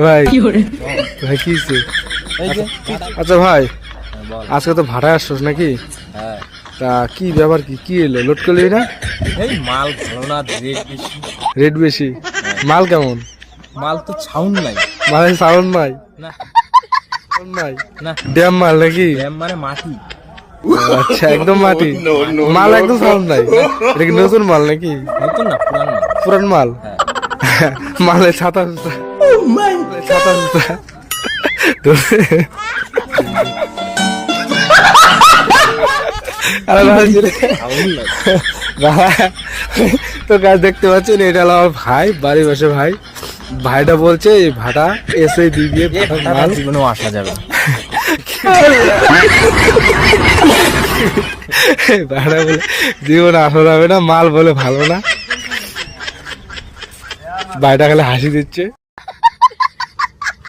ভাই ভাই কি আচ্ছা ভাই আজকে তো ভাড়া আসছিস নাকি? তা কি ব্যাপার কি এলো লোড করলি না? এই মাল ভালো না, রেট বেশি। মাল কেমন? মাল তো সাউন্ড নাই, মালের সাউন্ড নাই না নাই না, ড্যাম মাল নাকি? ড্যাম মানে মাটি। আচ্ছা একদম মাটি মাল, একদম সাউন্ড নাই। এটা কি নতুন মাল নাকি? নতুন না, পুরান মাল। পুরান মাল। মালের ছাতা সুতা, ছাতা সুতা আরে তো গাছ দেখতে পাচ্ছেন, এটা হলো আমার ভাই, বাড়ি বসে ভাই। ভাইটা বলছে এই ভাড়া এসে দিয়ে মাল জীবনেও আসা যাবে। ভাড়া বলে জীবনে আসা যাবে না, মাল বলে ভালো না। ভাইটা খালি হাসি দিচ্ছে।